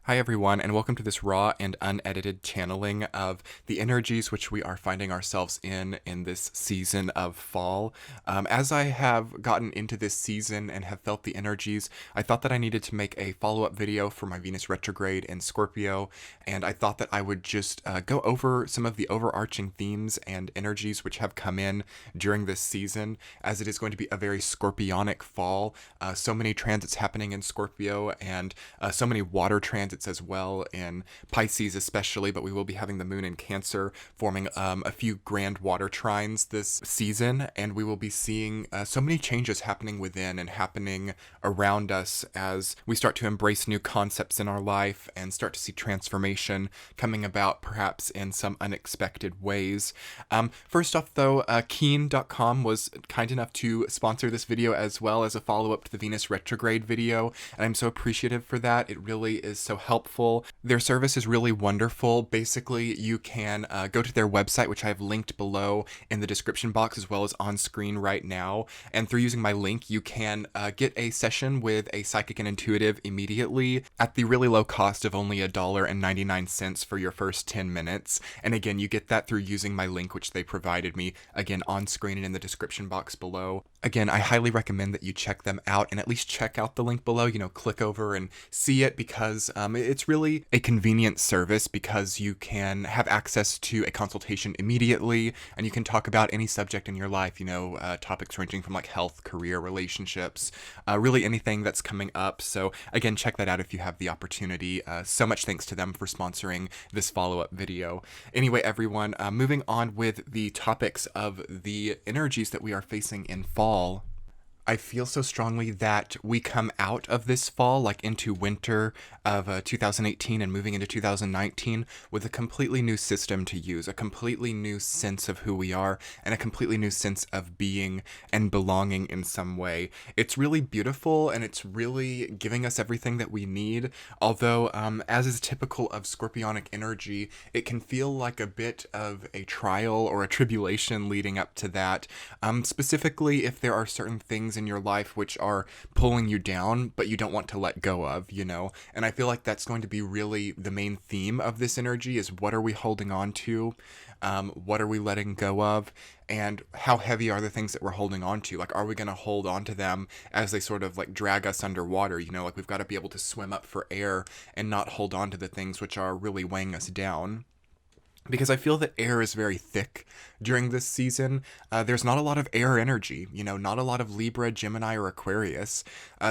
Hi everyone, and welcome to this raw and unedited channeling of the energies which we are finding ourselves in this season of fall. As I have gotten into this season and have felt the energies, I thought that I needed to make a follow-up video for my Venus retrograde in Scorpio, and I thought that I would just go over some of the overarching themes and energies which have come in during this season, as it is going to be a very scorpionic fall. So many transits happening in Scorpio, and so many water transits as well in Pisces especially, but we will be having the moon in Cancer forming a few grand water trines this season, and we will be seeing so many changes happening within and happening around us as we start to embrace new concepts in our life and start to see transformation coming about perhaps in some unexpected ways. First off though, Keen.com was kind enough to sponsor this video as well as a follow-up to the Venus retrograde video, and I'm so appreciative for that. It really is so helpful. Their service is really wonderful. Basically, you can go to their website, which I have linked below in the description box as well as on screen right now, and through using my link, you can get a session with a psychic and intuitive immediately at the really low cost of only $1.99 for your first 10 minutes. And again, you get that through using my link, which they provided me, again, on screen and in the description box below. Again, I highly recommend that you check them out and at least check out the link below, click over and see it, because it's really a convenient service because you can have access to a consultation immediately and you can talk about any subject in your life, topics ranging from like health, career, relationships, really anything that's coming up. So again, check that out if you have the opportunity. So much thanks to them for sponsoring this follow-up video. Anyway, everyone, moving on with the topics of the energies that we are facing in fall. I feel so strongly that we come out of this fall, like into winter of 2018 and moving into 2019 with a completely new system to use, a completely new sense of who we are, and a completely new sense of being and belonging in some way. It's really beautiful and it's really giving us everything that we need, although as is typical of Scorpionic energy, it can feel like a bit of a trial or a tribulation leading up to that, specifically if there are certain things in your life which are pulling you down but you don't want to let go of, and I feel like that's going to be really the main theme of this energy is what are we holding on to, what are we letting go of, and how heavy are the things that we're holding on to. Like, are we going to hold on to them as they sort of like drag us underwater? Like we've got to be able to swim up for air and not hold on to the things which are really weighing us down. Because I feel that air is very thick during this season. There's not a lot of air energy, not a lot of Libra, Gemini, or Aquarius.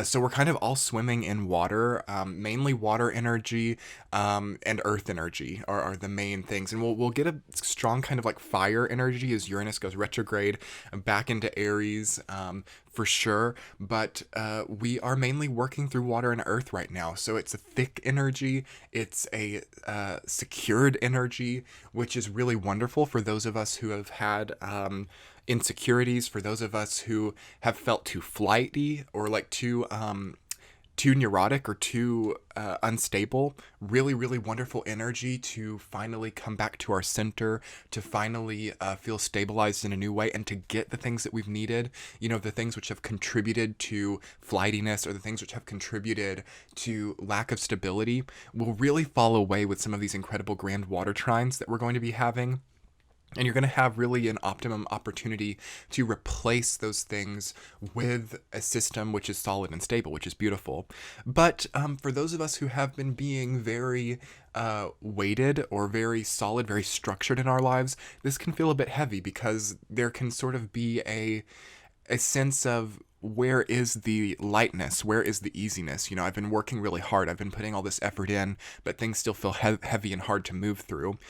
So we're kind of all swimming in water, mainly water energy and earth energy are the main things. And we'll get a strong kind of like fire energy as Uranus goes retrograde back into Aries, for sure, but we are mainly working through water and earth right now. So it's a thick energy, it's a secured energy, which is really wonderful for those of us who have had insecurities, for those of us who have felt too flighty or like too neurotic or too unstable. Really, really wonderful energy to finally come back to our center, to finally feel stabilized in a new way, and to get the things that we've needed, the things which have contributed to flightiness or the things which have contributed to lack of stability will really fall away with some of these incredible grand water trines that we're going to be having. And you're going to have really an optimum opportunity to replace those things with a system which is solid and stable, which is beautiful. But for those of us who have been being very weighted or very solid, very structured in our lives, this can feel a bit heavy because there can sort of be a sense of, where is the lightness? Where is the easiness? I've been working really hard. I've been putting all this effort in, but things still feel heavy and hard to move through.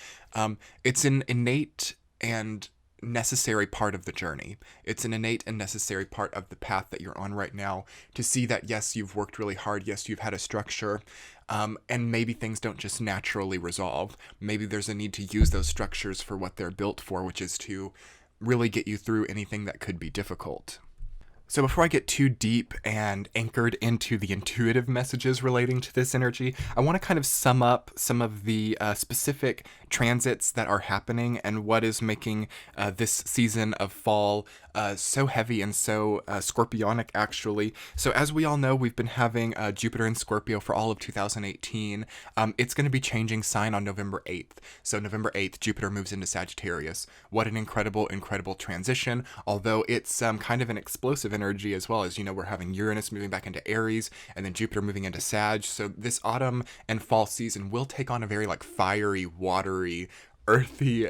It's an innate and necessary part of the journey. It's an innate and necessary part of the path that you're on right now to see that, yes, you've worked really hard. Yes, you've had a structure. And maybe things don't just naturally resolve. Maybe there's a need to use those structures for what they're built for, which is to really get you through anything that could be difficult. So before I get too deep and anchored into the intuitive messages relating to this energy, I want to kind of sum up some of the specific transits that are happening and what is making this season of fall so heavy and so scorpionic, actually. So as we all know, we've been having Jupiter in Scorpio for all of 2018. It's going to be changing sign on November 8th. So November 8th, Jupiter moves into Sagittarius. What an incredible, incredible transition, although it's kind of an explosive energy as well. As you know, we're having Uranus moving back into Aries and then Jupiter moving into Sag. So this autumn and fall season will take on a very like fiery, watery, earthy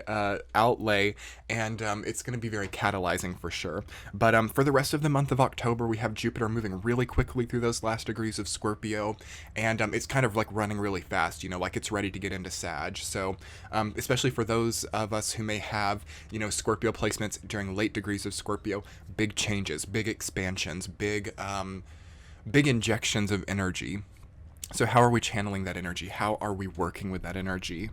outlay, and it's going to be very catalyzing for sure. But for the rest of the month of October, we have Jupiter moving really quickly through those last degrees of Scorpio, and it's kind of like running really fast, you know, like it's ready to get into Sag. So especially for those of us who may have, you know, Scorpio placements during late degrees of Scorpio, big changes, big expansions, big injections of energy. So how are we channeling that energy? How are we working with that energy?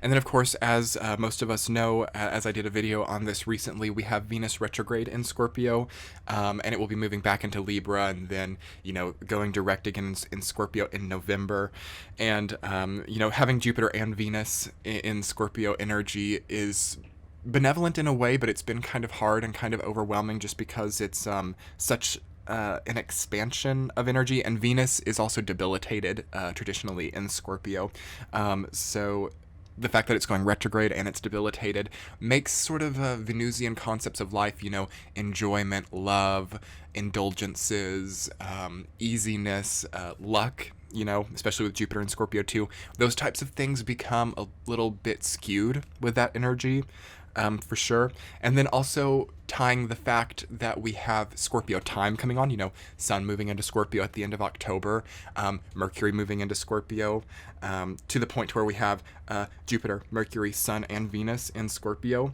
And then, of course, as most of us know, as I did a video on this recently, we have Venus retrograde in Scorpio, and it will be moving back into Libra and then, you know, going direct again in Scorpio in November. And, you know, having Jupiter and Venus in Scorpio energy is benevolent in a way, but it's been kind of hard and kind of overwhelming just because it's such an expansion of energy, and Venus is also debilitated traditionally in Scorpio. So the fact that it's going retrograde and it's debilitated makes sort of Venusian concepts of life, you know, enjoyment, love, indulgences, easiness, luck, you know, especially with Jupiter and Scorpio too. Those types of things become a little bit skewed with that energy. For sure. And then also tying the fact that we have Scorpio time coming on, you know, Sun moving into Scorpio at the end of October, Mercury moving into Scorpio, to the point where we have Jupiter, Mercury, Sun, and Venus in Scorpio.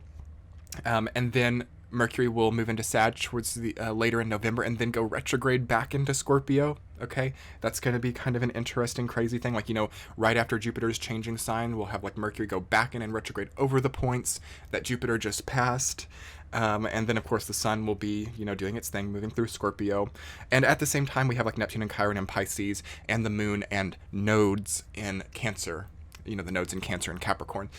And then Mercury will move into Sag towards the later in November and then go retrograde back into Scorpio. Okay, that's going to be kind of an interesting, crazy thing. Like, you know, right after Jupiter's changing sign, we'll have like Mercury go back in and retrograde over the points that Jupiter just passed. And then, of course, the Sun will be, you know, doing its thing, moving through Scorpio. And at the same time, we have like Neptune and Chiron in Pisces and the Moon and nodes in Cancer. You know, the nodes in Cancer and Capricorn.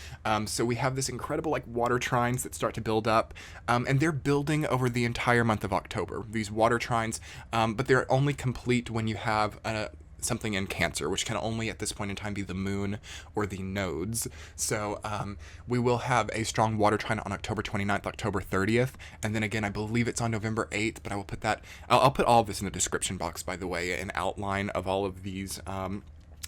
So we have this incredible like water trines that start to build up, and they're building over the entire month of October, these water trines, but they're only complete when you have something in Cancer, which can only at this point in time be the Moon or the nodes. So we will have a strong water trine on October 29th, October 30th, and then again, I believe it's on November 8th, but I will put that, I'll put all of this in the description box, by the way, an outline of all of these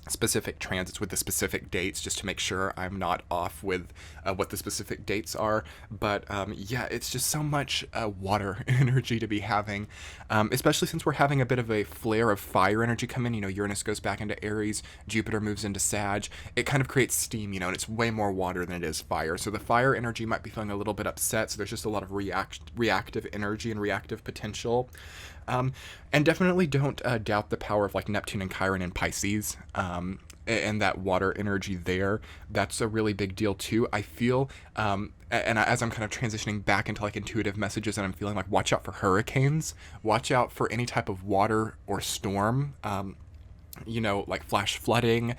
specific transits with the specific dates, just to make sure I'm not off with what the specific dates are. But yeah, it's just so much water energy to be having, especially since we're having a bit of a flare of fire energy come in. You know, Uranus goes back into Aries, Jupiter moves into Sag. It kind of creates steam, you know, and it's way more water than it is fire. So the fire energy might be feeling a little bit upset. So there's just a lot of reactive energy and reactive potential. And definitely don't doubt the power of like Neptune and Chiron in Pisces, and that water energy there. That's a really big deal too. I feel, as I'm kind of transitioning back into like intuitive messages, and I'm feeling like, watch out for hurricanes, watch out for any type of water or storm. You know, like flash flooding.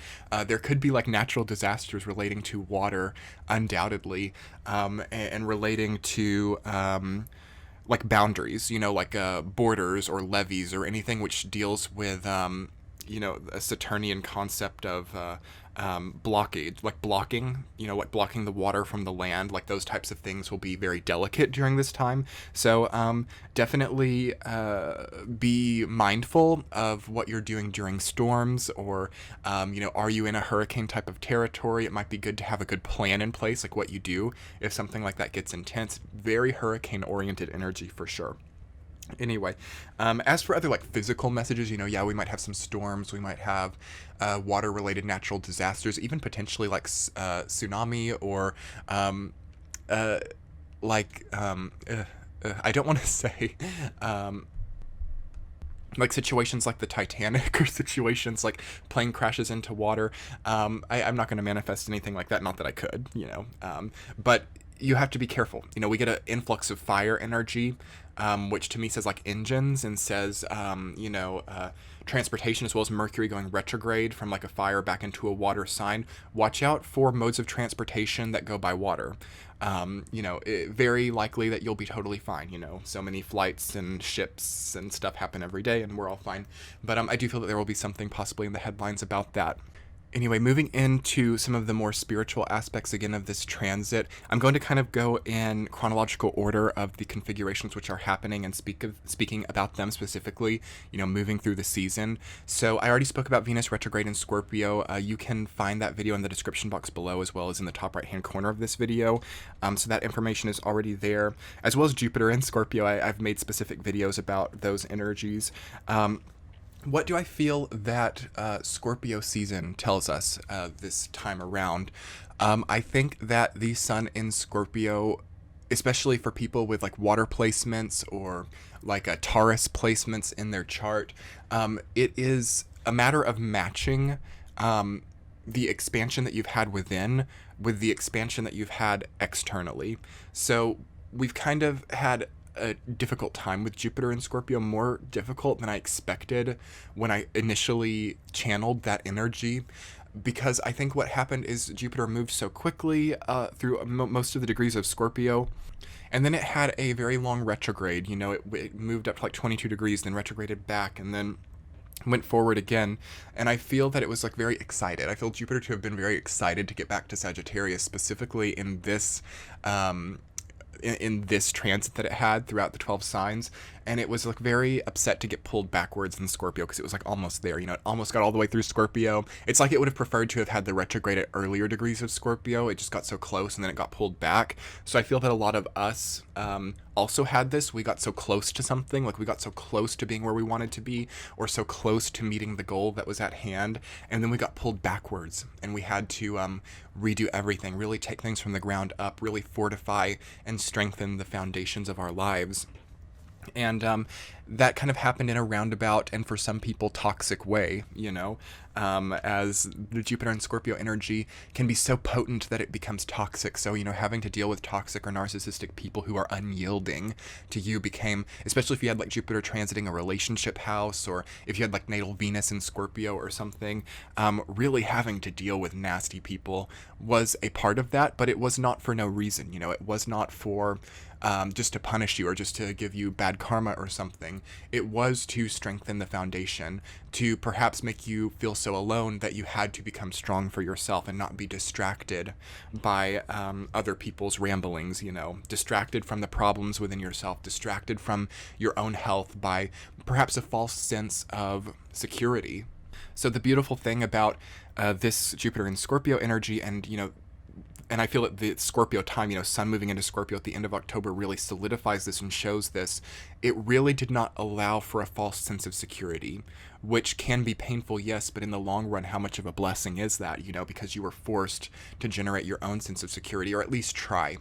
There could be like natural disasters relating to water, undoubtedly, and relating to like boundaries, you know, like borders or levees or anything which deals with, you know, a Saturnian concept of blockage, like blocking, you know, like blocking the water from the land, like those types of things will be very delicate during this time. So definitely be mindful of what you're doing during storms, or, you know, are you in a hurricane type of territory? It might be good to have a good plan in place, like what you do if something like that gets intense. Very hurricane oriented energy for sure. Anyway, as for other like physical messages, you know, yeah, we might have some storms, we might have water-related natural disasters, even potentially like tsunami, or I don't want to say like situations like the Titanic, or situations like plane crashes into water. I'm not going to manifest anything like that, not that I could, you know, but you have to be careful. You know, we get an influx of fire energy, which to me says like engines, and says, transportation, as well as Mercury going retrograde from like a fire back into a water sign. Watch out for modes of transportation that go by water. Very likely that you'll be totally fine. You know, so many flights and ships and stuff happen every day, and we're all fine. But I do feel that there will be something possibly in the headlines about that. Anyway, moving into some of the more spiritual aspects again of this transit, I'm going to kind of go in chronological order of the configurations which are happening and speaking about them specifically, moving through the season. So I already spoke about Venus retrograde in Scorpio. You can find that video in the description box below, as well as in the top right-hand corner of this video. So that information is already there, as well as Jupiter in Scorpio. I've made specific videos about those energies. What do I feel that Scorpio season tells us this time around? I think that the sun in Scorpio, especially for people with like water placements or like a Taurus placements in their chart, it is a matter of matching the expansion that you've had within with the expansion that you've had externally. So we've kind of had a difficult time with Jupiter in Scorpio, more difficult than I expected when I initially channeled that energy, because I think what happened is Jupiter moved so quickly through most of the degrees of Scorpio, and then it had a very long retrograde. It moved up to like 22 degrees, then retrograded back, and then went forward again. And I feel that it was like very excited. I feel Jupiter to have been very excited to get back to Sagittarius, specifically in this in this transit that it had throughout the 12 signs, and it was like very upset to get pulled backwards in Scorpio, because it was like almost there. It almost got all the way through Scorpio. It's like it would have preferred to have had the retrograde at earlier degrees of Scorpio. It just got so close, and then it got pulled back. So I feel that a lot of us also had this. We got so close to something, like we got so close to being where we wanted to be, or so close to meeting the goal that was at hand, and then we got pulled backwards, and we had to redo everything, really take things from the ground up, really fortify and strengthen the foundations of our lives. And that kind of happened in a roundabout and for some people toxic way, as the Jupiter and Scorpio energy can be so potent that it becomes toxic. So, having to deal with toxic or narcissistic people who are unyielding to you became, especially if you had like Jupiter transiting a relationship house, or if you had like natal Venus in Scorpio or something, really having to deal with nasty people was a part of that, but it was not for no reason. It was not for just to punish you or just to give you bad karma or something. It was to strengthen the foundation, to perhaps make you feel so alone that you had to become strong for yourself and not be distracted by other people's ramblings, distracted from the problems within yourself, distracted from your own health by perhaps a false sense of security. So the beautiful thing about this Jupiter and Scorpio energy, and I feel that the Scorpio time, sun moving into Scorpio at the end of October really solidifies this and shows this. It really did not allow for a false sense of security, which can be painful, yes, but in the long run, how much of a blessing is that, because you were forced to generate your own sense of security, or at least try,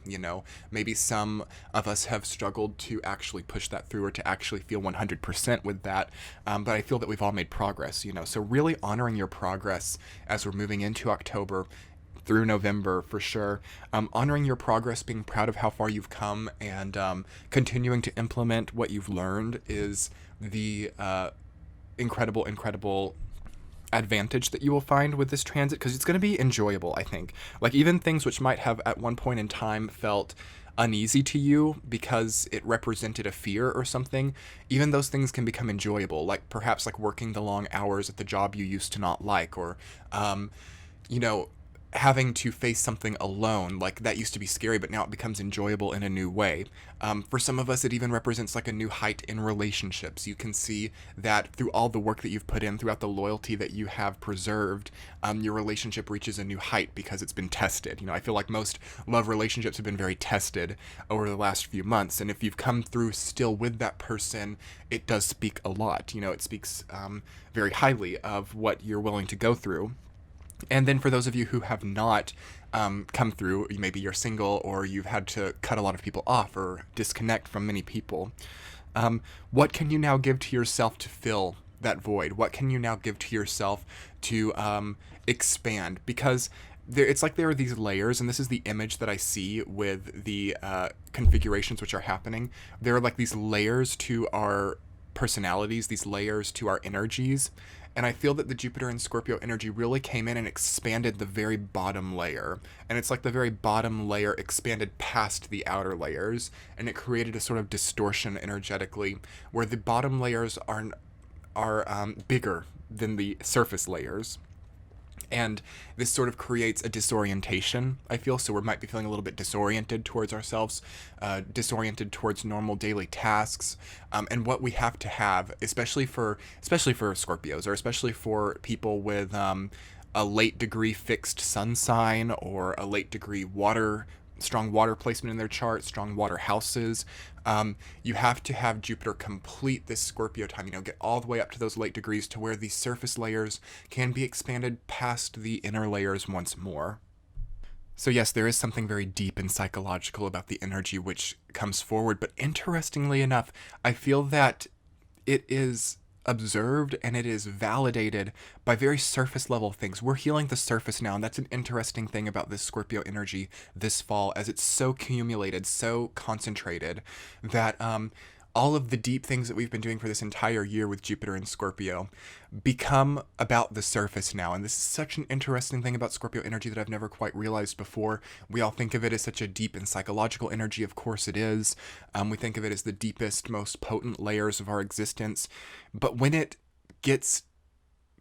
Maybe some of us have struggled to actually push that through, or to actually feel 100% with that, but I feel that we've all made progress, So really honoring your progress as we're moving into October, through November for sure, honoring your progress, being proud of how far you've come, and continuing to implement what you've learned is the incredible advantage that you will find with this transit, because it's going to be enjoyable, I think. Like, even things which might have at one point in time felt uneasy to you because it represented a fear or something, even those things can become enjoyable, like perhaps like working the long hours at the job you used to not like, or having to face something alone. Like, that used to be scary, but now it becomes enjoyable in a new way. For some of us, it even represents like a new height in relationships. You can see that through all the work that you've put in, throughout the loyalty that you have preserved, your relationship reaches a new height because it's been tested. I feel like most love relationships have been very tested over the last few months, and if you've come through still with that person, it does speak a lot. It speaks very highly of what you're willing to go through. And then for those of you who have not come through, maybe you're single, or you've had to cut a lot of people off or disconnect from many people, what can you now give to yourself to fill that void? What can you now give to yourself to expand? Because it's like there are these layers, and this is the image that I see with the configurations which are happening. There are like these layers to our personalities, these layers to our energies. And I feel that the Jupiter and Scorpio energy really came in and expanded the very bottom layer. And it's like the very bottom layer expanded past the outer layers, and it created a sort of distortion energetically, where the bottom layers are bigger than the surface layers. And this sort of creates a disorientation, I feel. So we might be feeling a little bit disoriented towards ourselves, disoriented towards normal daily tasks, and what we have to have, especially for Scorpios, or especially for people with a late degree fixed sun sign, or a late degree strong water placement in their chart, strong water houses. You have to have Jupiter complete this Scorpio time, get all the way up to those late degrees, to where these surface layers can be expanded past the inner layers once more. So yes, there is something very deep and psychological about the energy which comes forward, but interestingly enough, I feel that it is observed and it is validated by very surface level things. We're healing the surface now, and that's an interesting thing about this Scorpio energy this fall, as it's so accumulated, so concentrated, that all of the deep things that we've been doing for this entire year with Jupiter and Scorpio become about the surface now. And this is such an interesting thing about Scorpio energy that I've never quite realized before. We all think of it as such a deep and psychological energy. Of course it is. We think of it as the deepest, most potent layers of our existence. But when it gets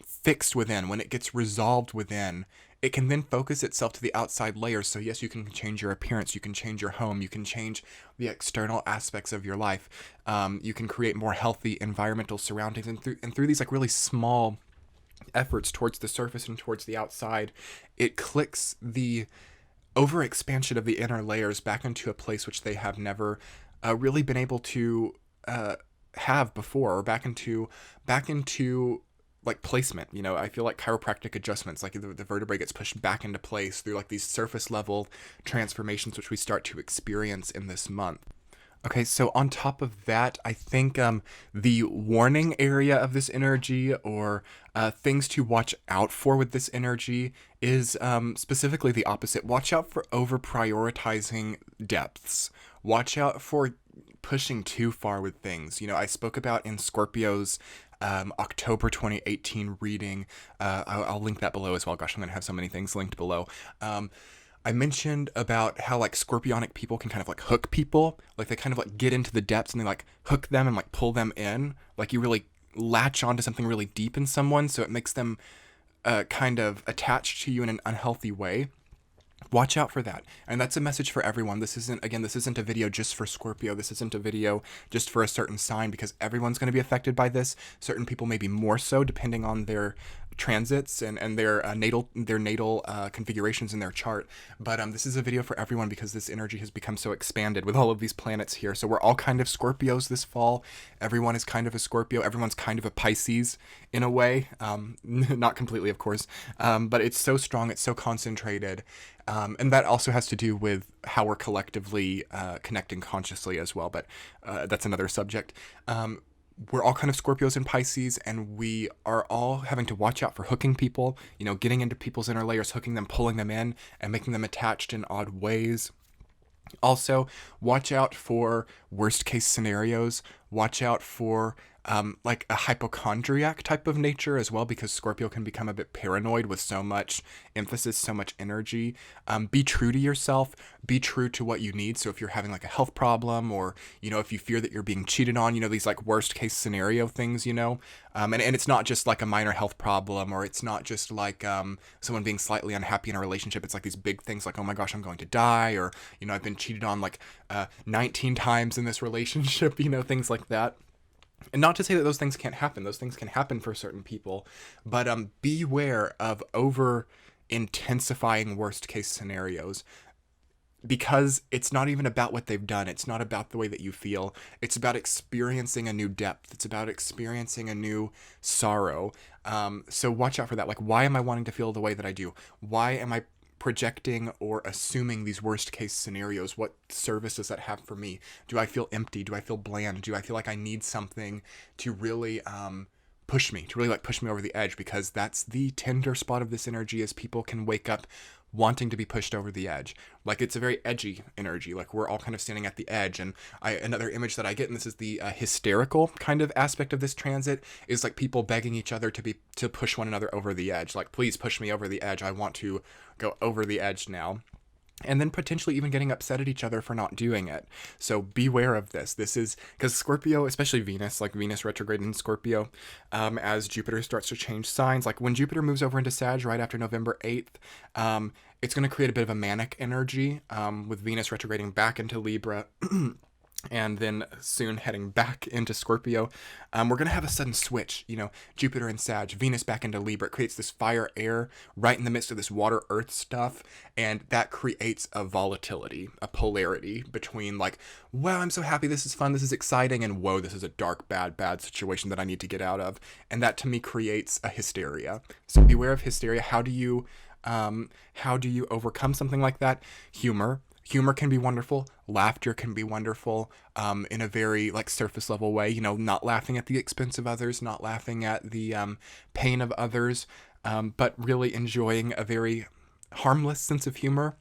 fixed within, when it gets resolved within, it can then focus itself to the outside layers. So yes, you can change your appearance, you can change your home, you can change the external aspects of your life. You can create more healthy environmental surroundings, and through these like really small efforts towards the surface and towards the outside, it clicks the overexpansion of the inner layers back into a place which they have never really been able to have before, or back into like placement. I feel like chiropractic adjustments, like the vertebrae gets pushed back into place through like these surface level transformations which we start to experience in this month. Okay, so on top of that, I think the warning area of this energy, or things to watch out for with this energy, is specifically the opposite. Watch out for over prioritizing depths. Watch out for pushing too far with things. I spoke about in Scorpio's October 2018 reading. I'll link that below as well. Gosh, I'm gonna have so many things linked below. I mentioned about how like Scorpionic people can kind of like hook people. Like they kind of like get into the depths and they like hook them and like pull them in. Like you really latch onto something really deep in someone, so it makes them kind of attached to you in an unhealthy way. Watch out for that. And that's a message for everyone. This isn't a video just for Scorpio. This isn't a video just for a certain sign, because everyone's going to be affected by this. Certain people maybe more so, depending on their transits and their natal configurations in their chart. But this is a video for everyone, because this energy has become so expanded with all of these planets here. So we're all kind of Scorpios this fall. Everyone is kind of a Scorpio. Everyone's kind of a Pisces in a way. Not completely, of course. But it's so strong. It's so concentrated. And that also has to do with how we're collectively connecting consciously as well. But that's another subject. We're all kind of Scorpios and Pisces, and we are all having to watch out for hooking people, getting into people's inner layers, hooking them, pulling them in, and making them attached in odd ways. Also, watch out for worst case scenarios. Watch out for like a hypochondriac type of nature as well, because Scorpio can become a bit paranoid with so much emphasis, so much energy. Be true to yourself. Be true to what you need. So if you're having like a health problem, or, if you fear that you're being cheated on, these like worst case scenario things, and it's not just like a minor health problem, or it's not just like someone being slightly unhappy in a relationship. It's like these big things like, oh my gosh, I'm going to die, or, I've been cheated on like 19 times in this relationship, things like that. And not to say that those things can't happen. Those things can happen for certain people. But beware of over intensifying worst case scenarios, because it's not even about what they've done. It's not about the way that you feel. It's about experiencing a new depth. It's about experiencing a new sorrow. So watch out for that. Like, why am I wanting to feel the way that I do? Why am I projecting or assuming these worst case scenarios? What service does that have for me? Do I feel empty? Do I feel bland? Do I feel like I need something to really push me, to really like push me over the edge, because that's the tender spot of this energy, is people can wake up wanting to be pushed over the edge. Like, it's a very edgy energy. Like, we're all kind of standing at the edge. And another image that I get, and this is the hysterical kind of aspect of this transit, is like people begging each other to push one another over the edge. Like, please push me over the edge. I want to go over the edge now. And then potentially even getting upset at each other for not doing it. So beware of this. This is because Scorpio, especially Venus, like Venus retrograde in Scorpio, as Jupiter starts to change signs, like when Jupiter moves over into Sag right after November 8th, it's going to create a bit of a manic energy, with Venus retrograding back into Libra. And then soon heading back into Scorpio. We're going to have a sudden switch, Jupiter and Sag, Venus back into Libra. It creates this fire air right in the midst of this water earth stuff. And that creates a volatility, a polarity between like, wow, I'm so happy, this is fun, this is exciting, and whoa, this is a dark, bad situation that I need to get out of. And that to me creates a hysteria. So beware of hysteria. How do you overcome something like that? Humor can be wonderful. Laughter can be wonderful, in a very like surface level way, not laughing at the expense of others, not laughing at the pain of others, but really enjoying a very harmless sense of humor.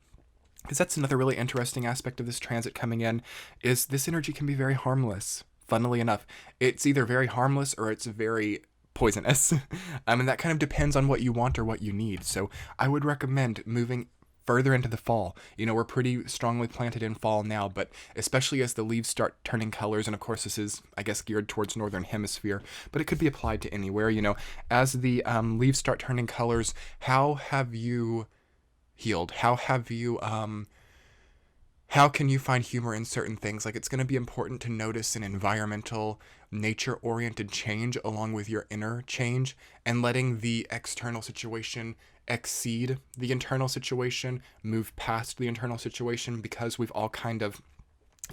Because that's another really interesting aspect of this transit coming in, is this energy can be very harmless. Funnily enough, it's either very harmless or it's very poisonous. And that kind of depends on what you want or what you need. So I would recommend moving further into the fall. We're pretty strongly planted in fall now, but especially as the leaves start turning colors, and of course this is, I guess, geared towards Northern Hemisphere, but it could be applied to anywhere, as the leaves start turning colors, how have you healed? How can you find humor in certain things? Like, it's going to be important to notice an environmental, nature-oriented change along with your inner change, and letting the external situation exceed the internal situation, move past the internal situation, because we've all kind of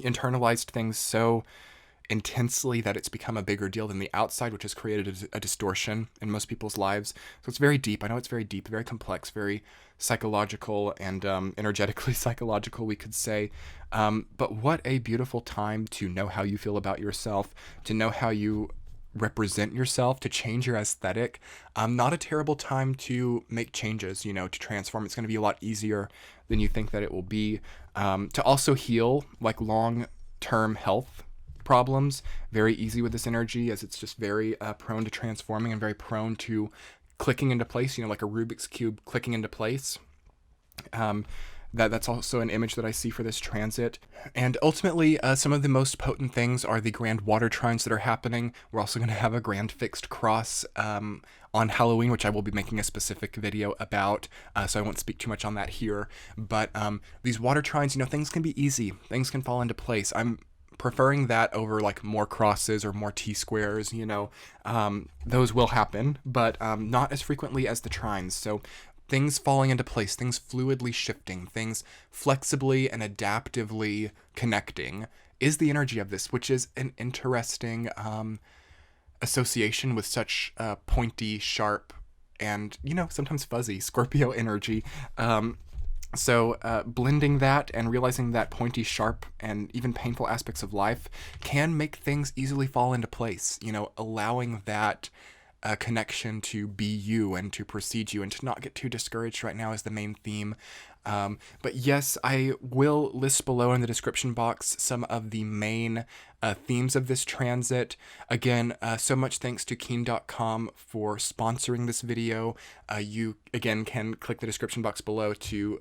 internalized things so intensely that it's become a bigger deal than the outside, which has created a distortion in most people's lives. So it's very deep. I know it's very deep, very complex, very psychological and energetically psychological, we could say. But what a beautiful time to know how you feel about yourself, to know how you represent yourself, to change your aesthetic. Not a terrible time to make changes, to transform. It's going to be a lot easier than you think that it will be. To also heal like long-term health problems, very easy with this energy, as it's just very prone to transforming and very prone to clicking into place, like a Rubik's Cube clicking into place. That's also an image that I see for this transit. And ultimately, some of the most potent things are the grand water trines that are happening. We're also going to have a grand fixed cross on Halloween, which I will be making a specific video about, so I won't speak too much on that here. But these water trines, things can be easy. Things can fall into place. I'm preferring that over like more crosses or more T-squares, those will happen, but not as frequently as the trines. So things falling into place, things fluidly shifting, things flexibly and adaptively connecting is the energy of this, which is an interesting association with such pointy, sharp, and, sometimes fuzzy Scorpio energy. So blending that and realizing that pointy, sharp, and even painful aspects of life can make things easily fall into place, allowing that connection to be you and to precede you and to not get too discouraged right now is the main theme. But yes, I will list below in the description box some of the main themes of this transit. Again, so much thanks to Keen.com for sponsoring this video. You, again, can click the description box below to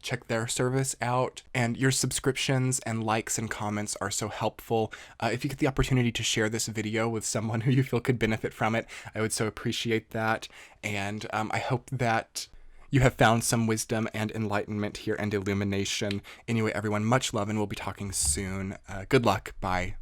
check their service out. And your subscriptions and likes and comments are so helpful. If you get the opportunity to share this video with someone who you feel could benefit from it, I would so appreciate that. And I hope that you have found some wisdom and enlightenment here and illumination. Anyway, everyone, much love, and we'll be talking soon. Good luck. Bye.